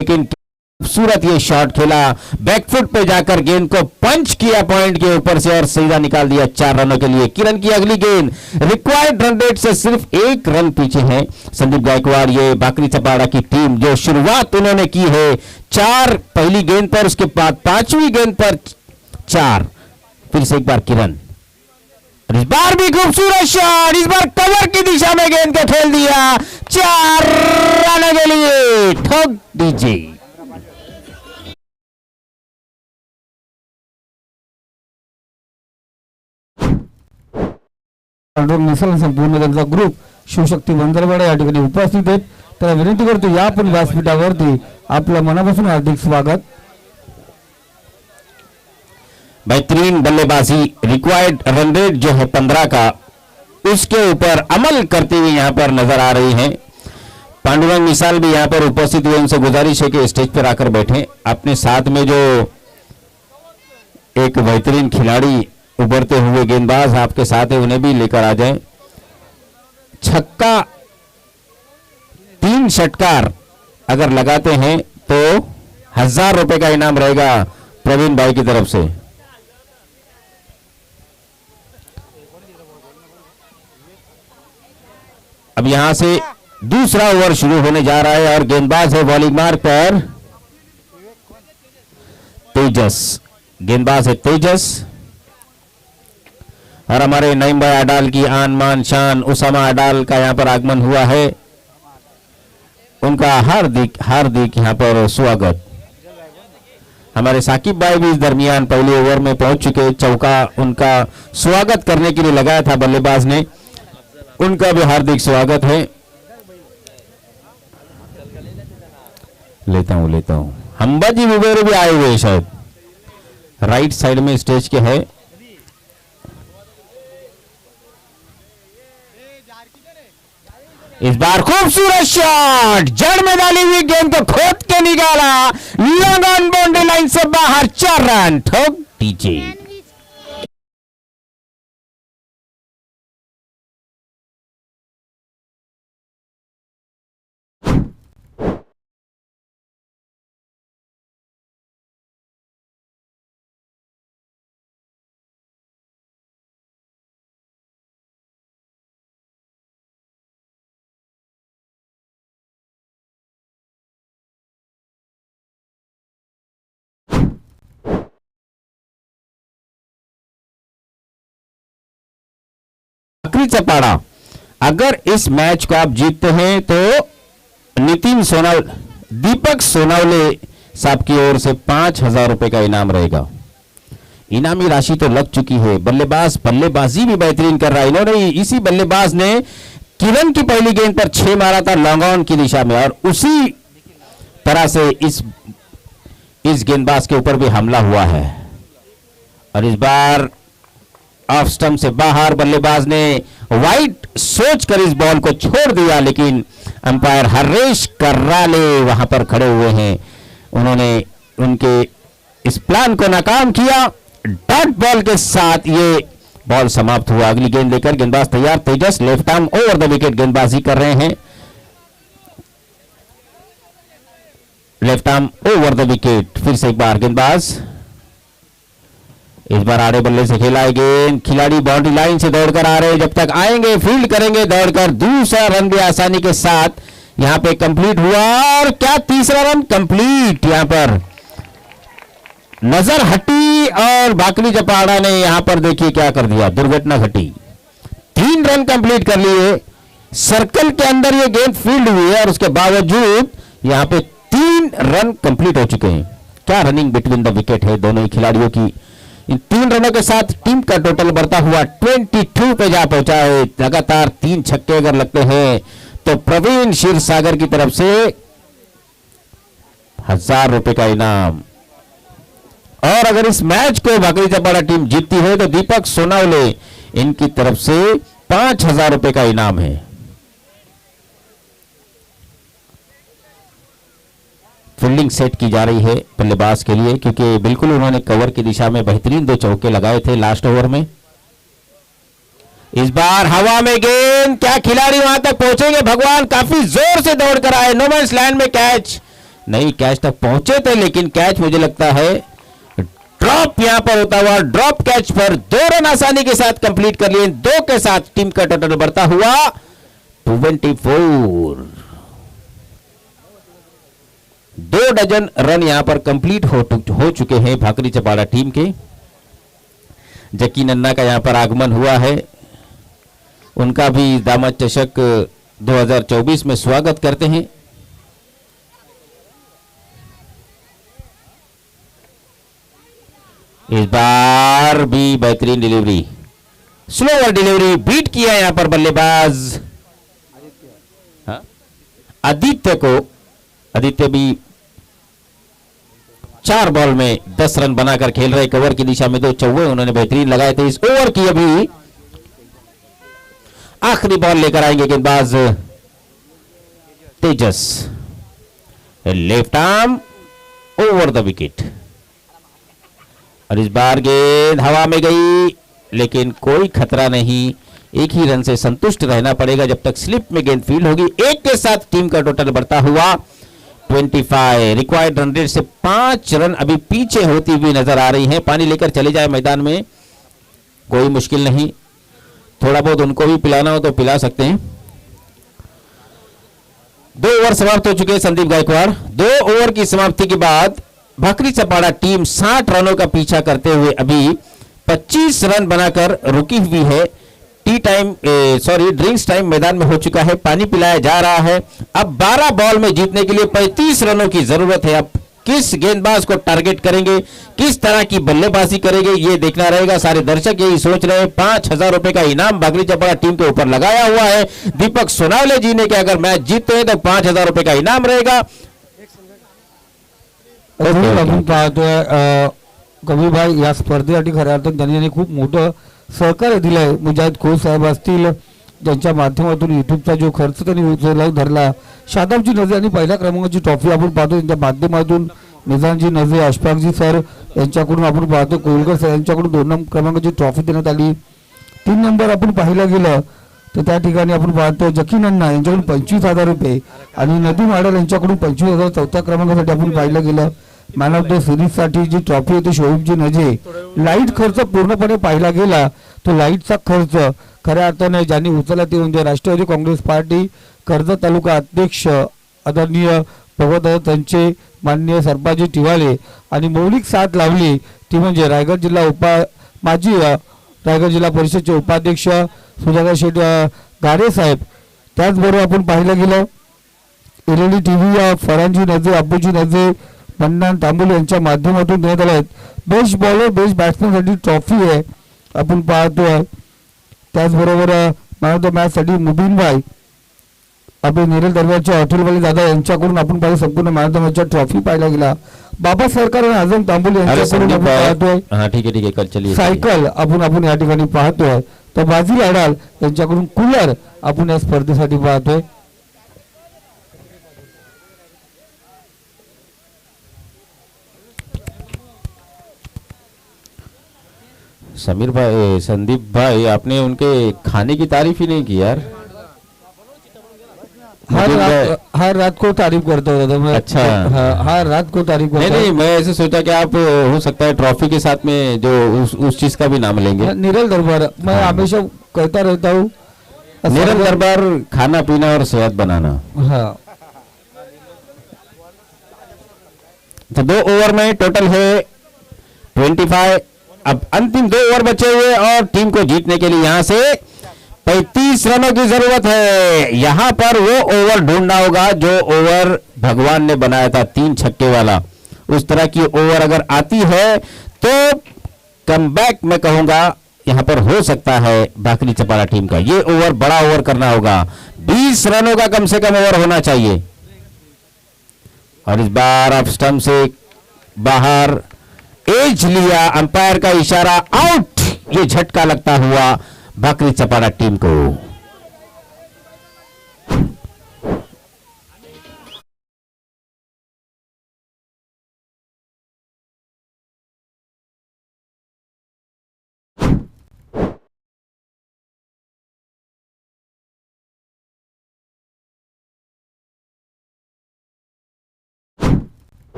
लेकिन खूबसूरत ये शॉट खेला, बैकफुट पे जाकर गेंद को पंच किया पॉइंट के ऊपर से और सीधा निकाल दिया 4 रनों के लिए। किरण की अगली गेंद रिक्वायर्ड रन रेट से सिर्फ 1 रन पीछे है संदीप गायकवाड़, ये बाकरी चपाड़ा की टीम जो शुरुआत उन्होंने की है 4 पहली गेंद पर, उसके बाद 5वीं गेंद पर 4। फिर से एक बार किरण, इस बार भी खूबसूरत शॉट, इस बार कवर की दिशा में गेंद को खेल दिया 4 रनों के लिए ठोक दीजिए। मिसल संपूर्ण त्यांचा ग्रुप शिवशक्ती बंदरवाडा या ठिकाणी उपस्थित आहेत. त्याला विनंती करतो या पण व्यासपीठावरती आपलं मनापासून हार्दिक स्वागत. बेहतरीन बल्लेबाजी, रिक्वायर्ड रन रेट जो है 15 का, उसके ऊपर अमल करते हुए यहां पर नजर आ रही हैं। पांडुरंग मिसाल भी यहां पर उपस्थित हुए, उनसे गुजारिश है कि स्टेज पर आकर बैठें। अपने साथ में जो एक बेहतरीन खिलाड़ी उभरते हुए गेंदबाज आपके साथ है उन्हें भी लेकर आ जाएं। छक्का 3 षटकार अगर लगाते हैं तो 1000 रुपए का इनाम रहेगा प्रवीण भाई की तरफ से। अब यहां से दूसरा ओवर शुरू होने जा रहा है और गेंदबाज है बॉलिंग मार्क पर तेजस, गेंदबाज है तेजस और हमारे नईम भाई अडाल की आन मान शान उसामा अडाल का यहां पर आगमन हुआ है, उनका हार्दिक हार्दिक यहां पर स्वागत। हमारे साकिब भाई भी इस दरमियान पहले ओवर में पहुंच चुके, चौका उनका स्वागत करने के लिए लगाया था बल्लेबाज ने, उनका भी हार्दिक स्वागत है। लेता हूं हम्बाजी वगैरह भी आए हुए शायद, राइट साइड में स्टेज के है। इस बार खूबसूरत शॉट, जड़ में डाली हुई गेंद को खोद के निकाला, लॉन्ग ऑन बाउंड्री लाइन से बाहर 4 रन ठोक दीजिए। चपाड़ा, अगर इस मैच को आप जीतते हैं तो दीपक सोनावले साहब की ओर से 5000 रुपए का इनाम रहेगा। इनामी राशि तो लग चुकी है, बल्लेबाजी भी बेहतरीन कर रहा है। इन्होंने इसी बल्लेबाज ने किरण की पहली गेंद पर 6 मारा था लॉन्ग ऑन की दिशा में और उसी तरह से इस गेंदबाज के ऊपर भी हमला हुआ है और इस बार ऑफ स्टंप से बाहर बल्लेबाज ने वाइड सोचकर इस बॉल को छोड़ दिया, लेकिन अंपायर हरेश कर्राले वहां पर खड़े हुए हैं, उन्होंने उनके इस प्लान को नाकाम किया। डॉट बॉल के साथ ये बॉल समाप्त हुआ। अगली गेंद लेकर गेंदबाज तैयार, Tejas left arm over the wicket गेंदबाजी कर रहे हैं, left arm over the wicket. फिर से एक बार गेंदबाज, इस बार आड़े बल्ले से खेला है गेंद, खिलाड़ी बाउंड्री लाइन से दौड़कर आ रहे हैं, जब तक आएंगे फील्ड करेंगे दौड़कर। दूसरा रन भी आसानी के साथ यहां पे कंप्लीट हुआ और क्या तीसरा रन कंप्लीट, यहां पर नजर हटी और बाकली चपाड़ा ने यहां पर देखिए क्या कर दिया, दुर्घटना घटी। 3 रन कंप्लीट कर लिए, सर्कल के अंदर ये गेंद फील्ड हुई है और उसके बावजूद यहां पे 3 रन कंप्लीट हो चुके हैं। क्या रनिंग बिटवीन द विकेट है दोनों ही खिलाड़ियों की। इन 3 रनों के साथ टीम का टोटल बढ़ता हुआ 22 पे जा पहुंचा है। लगातार 3 छक्के अगर लगते हैं तो प्रवीण क्षीरसागर की तरफ से 1000 रुपए का इनाम। और अगर इस मैच को भाकरी चपाड़ा टीम जीतती है तो दीपक सोनावले इनकी तरफ से 5000 रुपए का इनाम है। फील्डिंग सेट की जा रही है बल्लेबाज के लिए, क्योंकि बिल्कुल उन्होंने कवर की दिशा में बेहतरीन 2 चौके लगाए थे लास्ट ओवर में। इस बार हवा में गेंद, क्या खिलाड़ी वहां तक पहुंचेंगे भगवान, काफी जोर से दौड़ कर आए, नो मैंस लैंड में कैच नहीं, कैच तक पहुंचे थे लेकिन कैच मुझे लगता है ड्रॉप यहां पर होता हुआ, ड्रॉप कैच पर 2 रन आसानी के साथ कंप्लीट कर लिए। 2 के साथ टीम का टोटल बढ़ता हुआ 24। 2 डजन रन यहां पर कंप्लीट हो चुके हैं भाकरी चपाड़ा टीम के। जकी नन्ना का यहां पर आगमन हुआ है, उनका भी दामद चषक 2024 में स्वागत करते हैं। इस बार भी बेहतरीन डिलीवरी, स्लोअर डिलीवरी, बीट किया यहां पर बल्लेबाज आदित्य को। आदित्य भी 4 बॉल में 10 रन बनाकर खेल रहे, कवर की दिशा में 2 चौके उन्होंने बेहतरीन लगाए थे। इस ओवर की अभी आखिरी बॉल लेकर आएंगे गेंदबाज Tejas, left arm over the wicket. और इस बार गेंद हवा में गई लेकिन कोई खतरा नहीं, एक ही रन से संतुष्ट रहना पड़ेगा जब तक स्लिप में गेंद फील्ड होगी। 1 के साथ टीम का टोटल बढ़ता हुआ 25। रिक्वायर्ड रन रेट से 5 रन अभी पीछे होती हुई नजर आ रही है। पानी लेकर चले जाए मैदान में, कोई मुश्किल नहीं, थोड़ा बहुत उनको भी पिलाना हो तो पिला सकते हैं। 2 ओवर समाप्त हो चुके हैं संदीप गायकवाड़। 2 ओवर की समाप्ति के बाद भाकरी चपाड़ा टीम 60 रनों का पीछा करते हुए अभी 25 रन बनाकर रुकी हुई है। ड्रिंक्स टाइम मैदान में हो चुका है, पानी पिलाया जा रहा है। अब 12 बॉल में जीतने के लिए 35 रनों की जरूरत है। अब किस गेंदबाज को टारगेट करेंगे, किस तरह की बल्लेबाजी करेंगे, ये देखना रहेगा। सारे दर्शक यही सोच रहे हैं। 5000 रुपए का इनाम भाकरी चपाड़ा टीम के ऊपर लगाया हुआ है। दीपक सोनावले जी ने कि अगर मैच जीतते हैं तो 5000 रुपए का इनाम रहेगा। आपण पाहतोय कबीर भाई या स्पर्धेसाठी खऱ्या अर्थाने त्यांनी खूप मोठं सहकार्य दिलंय। मुजाहिद खोस साहेब असतील, ज्यांच्या माध्यमातून युट्यूबचा जो खर्च त्यांनी उचलला धरला, शादाबजी नजे आणि पहिल्या क्रमांकाची ट्रॉफी आपण पाहतो त्यांच्या माध्यमातून, निजामजी नजे, अशफाकजी सर यांच्याकडून आपण पाहतो, कोलकर सर यांच्याकडून 2 क्रमांकाची ट्रॉफी देण्यात आली। 3 नंबर आपण पाहिलं गेलं तर त्या ठिकाणी आपण पाहतो जकी नन्ना यांच्याकडून 25,000 रुपये आणि नदीम आडल यांच्याकडून 25,000 4थ्या क्रमांकासाठी आपण पाहिलं गेलं। मॅन ऑफ द सिरीज साठी जी ट्रॉफी होती शोएबजी नजे, लाईट खर्च पूर्णपणे पाहिला गेला तो लाईटचा खर्च खऱ्या अर्थाने ज्यांनी उचलला ते म्हणजे राष्ट्रवादी काँग्रेस पार्टी कर्जत तालुका अध्यक्ष आदरणीय भगवत त्यांचे माननीय सरपाजी टिवाळे आणि मौलिक साथ लावली ती म्हणजे रायगड जिल्हा माजी रायगड जिल्हा परिषदचे उपाध्यक्ष सुधाकर शेठ गारे साहेब। त्याचबरोबर आपण पाहिलं गेलं एलईडी टीव्ही फरांजी नजे, अब्बूजी नजे, मन्नान तांबुल यांच्या माध्यमातून देण्यात आले आहेत। बेस्ट बॉलर बेस्ट बॅट्समॅन साठी ट्रॉफी आहे आपण पाहतोय। त्याचबरोबर मॅन ऑफ द मॅच साठी मुबीन भाई आपले निरेल दरबारच्या हॉटेलवाले दादा यांच्याकडून आपण पाहिलं संपूर्ण मॅन ऑफ द मॅचचा ट्रॉफी पाहिला गेला। बाबा सरकार आणि आझम तांबुल यांच्याकडून आपण पाहतोय ठीक आहे कल चलिए सायकल आपण या ठिकाणी पाहतोय। तर बाजी लाडाल यांच्याकडून कूलर आपण या स्पर्धेसाठी पाहतोय। समीर भाई, संदीप भाई, आपने उनके खाने की तारीफ ही नहीं की यार। हर रात को तारीफ करता होता मैं। अच्छा, हर रात को तारीफ करता। नहीं, मैं ऐसे सोचा कि आप हो सकता है ट्रॉफी के साथ में जो उस चीज का भी नाम लेंगे। निरल दरबार मैं हमेशा कहता रहता हूँ, निरल दरबार खाना पीना और सेहत बनाना। हाँ, तो 2 ओवर में टोटल है 25। अब अंतिम 2 ओवर बचे हुए और टीम को जीतने के लिए यहां से 35 रनों की जरूरत है। यहां पर वो ओवर ढूंढना होगा जो ओवर भगवान ने बनाया था 3 छक्के वाला। उस तरह की ओवर अगर आती है तो कमबैक मैं कहूंगा यहां पर हो सकता है भाकरी चपाड़ा टीम का। ये ओवर बड़ा ओवर करना होगा। 20 रनों का कम से कम ओवर होना चाहिए। और इस बार ऑफ स्टंप से बाहर, एज लिया, अंपायर का इशारा, आउट। ये झटका लगता हुआ भाकरी चपाड़ा टीम को।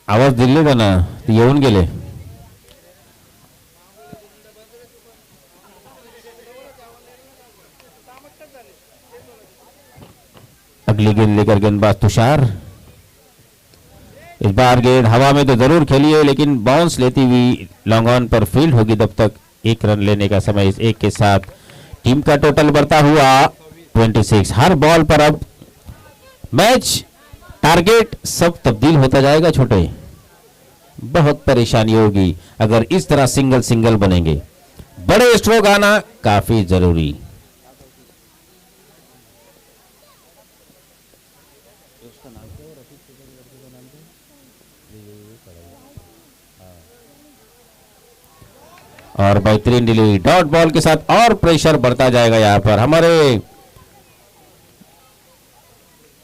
आवाज दिले का ना, ते येऊन गेले. अगली गेंद लेकर गेंदबाज तुषार. इस बार गेंद हवा में तो जरूर खेली है, लेकिन बाउंस लेती हुई लॉन्ग ऑन पर फील्ड होगी. तब तक 1 रन लेने का समय. इस 1 के साथ टीम का टोटल बढ़ता हुआ 26. हर बॉल पर अब मैच टारगेट सब तब्दील होता जाएगा. छोटे बहुत परेशानी होगी अगर इस तरह सिंगल सिंगल बनेंगे. बड़े स्ट्रोक आना काफी जरूरी. और बेहतरीन डिलीवरी डॉट बॉल के साथ और प्रेशर बढ़ता जाएगा. यहां पर हमारे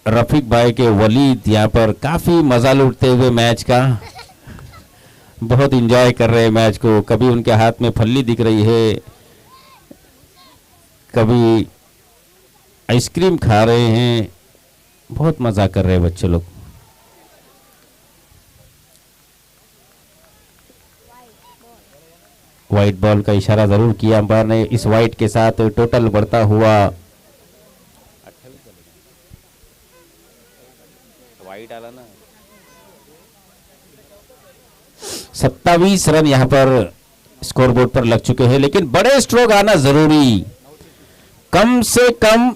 रफीक भाई के वलीद यहां पर काफी मजा लूटते हुए मैच का बहुत एंजॉय कर रहे हैं मैच को. कभी उनके हाथ में फल्ली दिख रही है, कभी आइसक्रीम खा रहे हैं. बहुत मजा कर रहे हैं बच्चे लोग. व्हाइट बॉल का इशारा जरूर किया अंपायर ने. इस व्हाइट के साथ टोटल बढ़ता हुआ 27 रन यहां पर स्कोरबोर्ड पर लग चुके हैं. लेकिन बड़े स्ट्रोक आना जरूरी. कम से कम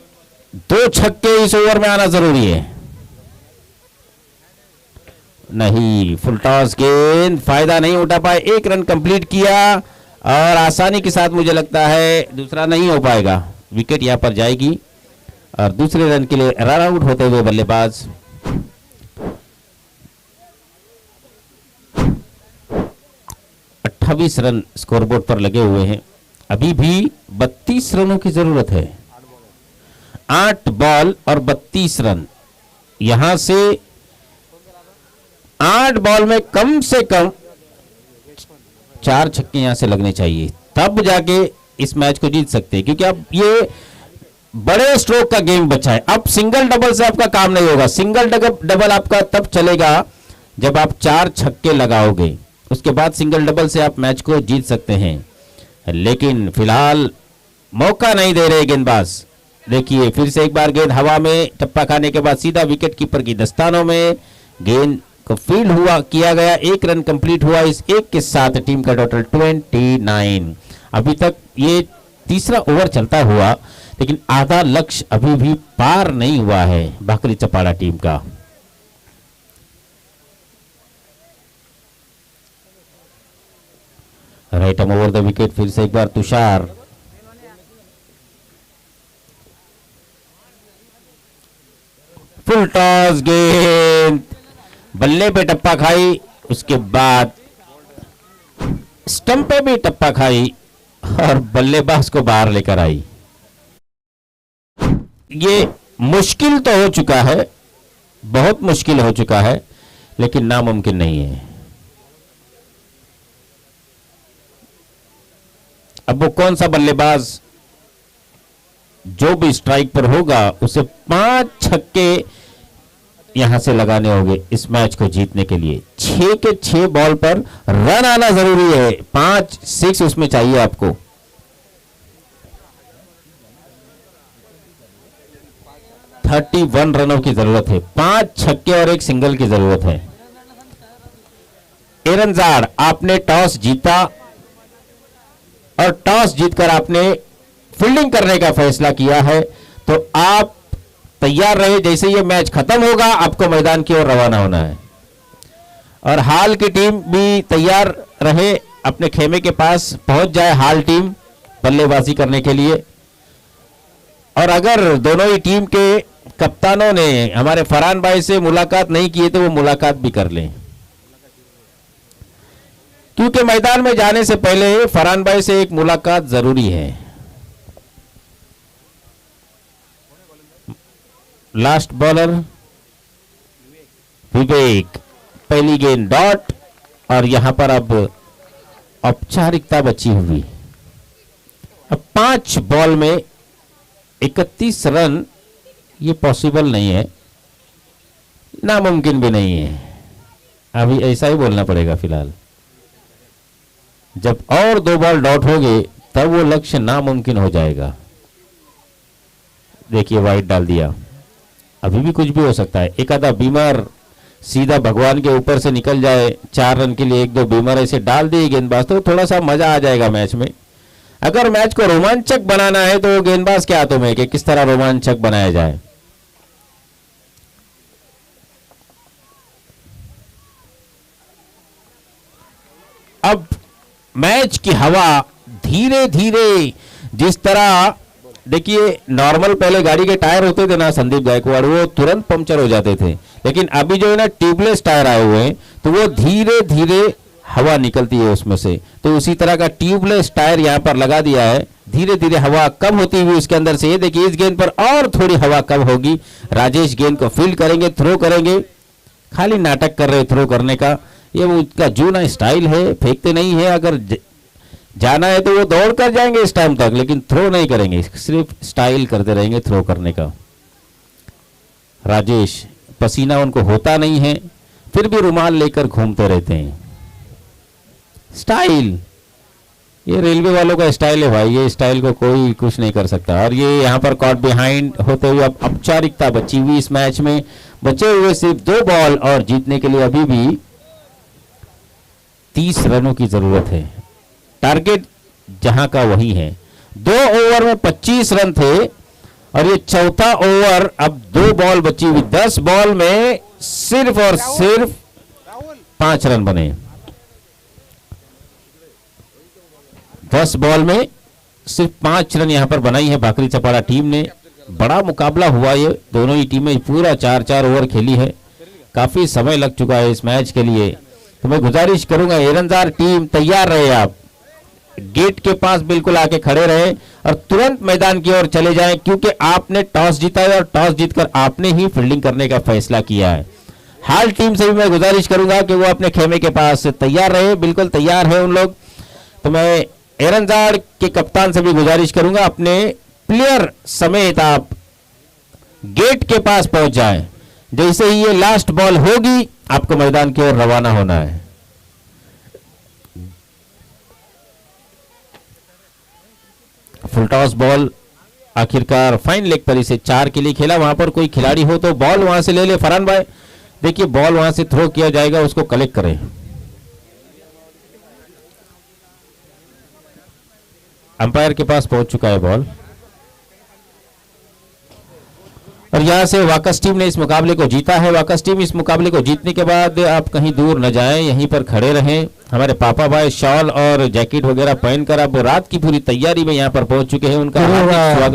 2 छक्के इस ओवर में आना जरूरी है. नहीं, फुल टॉस गेंद, फायदा नहीं उठा पाए. 1 रन कंप्लीट किया और आसानी के साथ मुझे लगता है दूसरा नहीं हो पाएगा. विकेट यहां पर जाएगी और दूसरे रन के लिए रन आउट होते हुए बल्लेबाज. रन स्कोरबोर्ड पर लगे हुए हैं. अभी भी 32 रनों की जरूरत है. 8 बॉल और 32 रन. यहां से 8 बॉल में कम से कम 4 छक्के यहां से लगने चाहिए, तब जाके इस मैच को जीत सकते हैं. क्योंकि अब ये बड़े स्ट्रोक का गेम बचा है. अब सिंगल डबल से आपका काम नहीं होगा. सिंगल डबल आपका तब चलेगा जब आप 4 छक्के लगाओगे. उसके बाद सिंगल डबल से आप मैच को जीत सकते हैं. लेकिन फिलहाल मौका नहीं दे रहे गेंदबाज. देखिए फिर से एक बार गेंद हवा में टप्पा खाने के बाद सीधा विकेट कीपर की दस्तानों में गेंद को फील्ड हुआ किया गया. 1 रन कंप्लीट हुआ. इस 1 के साथ टीम का टोटल 29. अभी तक ये तीसरा ओवर चलता हुआ, लेकिन आधा लक्ष्य अभी भी पार नहीं हुआ है भाकरी चपाड़ा टीम का. Right arm over the wicket. फिर से एक बार तुषार. फुल टॉस गेंद बल्ले पे टप्पा खाई, उसके बाद स्टंप पे भी टप्पा खाई और बल्लेबाज को बाहर लेकर आई. ये मुश्किल तो हो चुका है, बहुत मुश्किल हो चुका है, लेकिन नामुमकिन नहीं है. अब वो कौन सा बल्लेबाज जो भी स्ट्राइक पर होगा उसे 5 छक्के यहां से लगाने होंगे इस मैच को जीतने के लिए. 6 के 6 बॉल पर रन आना जरूरी है. 5 6 उसमें चाहिए आपको. 31 रनों की जरूरत है, 5 छक्के और 1 सिंगल की जरूरत है। एरनजाड़, आपने टॉस जीता और टॉस जीतकर आपने फील्डिंग करने का फैसला किया है, तो आप तैयार रहे। जैसे ये मैच खत्म होगा आपको मैदान की ओर रवाना होना है और हाल की टीम भी तैयार रहे, अपने खेमे के पास पहुंच जाए हाल टीम बल्लेबाजी करने के लिए। और अगर दोनों ही टीम के कप्तानों ने हमारे फरहान भाई से मुलाकात नहीं की है तो वो मुलाकात भी कर लें, क्योंकि मैदान में जाने से पहले फरहान भाई से एक मुलाकात जरूरी है। लास्ट बॉलर विवेक, पहली गेंद डॉट और यहां पर अब औपचारिकता बची हुई। अब 5 बॉल में 31 रन, ये पॉसिबल नहीं है, नामुमकिन भी नहीं है। अभी ऐसा ही बोलना पड़ेगा फिलहाल। जब और 2 बॉल डॉट हो गए तब वो लक्ष्य नामुमकिन हो जाएगा। देखिए वाइड डाल दिया, अभी भी कुछ भी हो सकता है। एक आधा बीमर सीधा भगवान के ऊपर से निकल जाए 4 रन के लिए, 1-2 बीमर ऐसे डाल दिए गेंदबाज तो थोड़ा सा मजा आ जाएगा मैच में। अगर मैच को रोमांचक बनाना है तो गेंदबाज के हाथों में कि किस तरह रोमांचक बनाया जाए। अब मैच की हवा धीरे धीरे, जिस तरह देखिए नॉर्मल पहले गाड़ी के टायर होते थे ना संदीप गायकवाड़, वो तुरंत पंक्चर हो जाते थे, लेकिन अभी जो है ना ट्यूबलेस टायर आए हुए हैं तो वो धीरे धीरे हवा निकलती है उसमें से। तो उसी तरह का ट्यूबलेस टायर यहाँ पर लगा दिया है, धीरे धीरे हवा कम होती हुई उसके अंदर से। ये देखिए इस गेंद पर और थोड़ी हवा कम होगी। राजेश गेंद को फील्ड करेंगे, थ्रो करेंगे, खाली नाटक कर रहे थ्रो करने का, ये उसका जूना स्टाइल है, फेंकते नहीं है। अगर जाना है तो वो दौड़ कर जाएंगे इस टाइम तक, लेकिन थ्रो नहीं करेंगे, सिर्फ स्टाइल करते रहेंगे थ्रो करने का। राजेश, पसीना उनको होता नहीं है फिर भी रुमाल लेकर घूमते रहते हैं। स्टाइल, ये रेलवे वालों का स्टाइल है भाई, ये स्टाइल को कोई कुछ नहीं कर सकता। और ये यहाँ पर कॉट बिहाइंड होते हुए अब औपचारिकता बची हुई इस मैच में। बचे हुए सिर्फ 2 बॉल और जीतने के लिए अभी भी 30 रनों की जरूरत है। टारगेट जहां का वही है। 2 ओवर में 25 रन थे और ये चौथा ओवर, अब 2 बॉल बची हुई। 10 बॉल में सिर्फ और सिर्फ 5 रन बने। 10 बॉल में सिर्फ 5 रन यहां पर बनाई है भाकरी चपाड़ा टीम ने। बड़ा मुकाबला हुआ, ये दोनों ही टीमें पूरा 4-4 ओवर खेली है, काफी समय लग चुका है इस मैच के लिए। तो मैं गुजारिश करूंगा एरनजाड़ टीम तैयार रहे, आप गेट के पास बिल्कुल आके खड़े रहे और तुरंत मैदान की ओर चले जाएं, क्योंकि आपने टॉस जीता है और टॉस जीतकर आपने ही फील्डिंग करने का फैसला किया है। हाल टीम से भी मैं गुजारिश करूंगा कि वो अपने खेमे के पास तैयार रहे, बिल्कुल तैयार है उन लोग। तो मैं एरनजाड़ के कप्तान से भी गुजारिश करूंगा अपने प्लेयर समेत आप गेट के पास पहुंच जाएं। जैसे ही ये लास्ट बॉल होगी आपको मैदान की ओर रवाना होना है। फुल टॉस बॉल आखिरकार फाइन लेग पर इसे 4 के लिए खेला। वहां पर कोई खिलाड़ी हो तो बॉल वहां से ले ले। फरहान भाई देखिए बॉल वहां से थ्रो किया जाएगा, उसको कलेक्ट करें। अंपायर के पास पहुंच चुका है बॉल और यहां से वाकस टीम ने इस मुकाबले को जीता है। वाकस टीम इस मुकाबले को जीतने के बाद आप कहीं दूर न जाएं, यहीं पर खड़े रहें। हमारे पापा भाई शॉल और जैकेट वगैरह पहनकर अब रात की पूरी तैयारी में यहां पर पहुंच चुके हैं। उनका हार्दिक स्वागत है।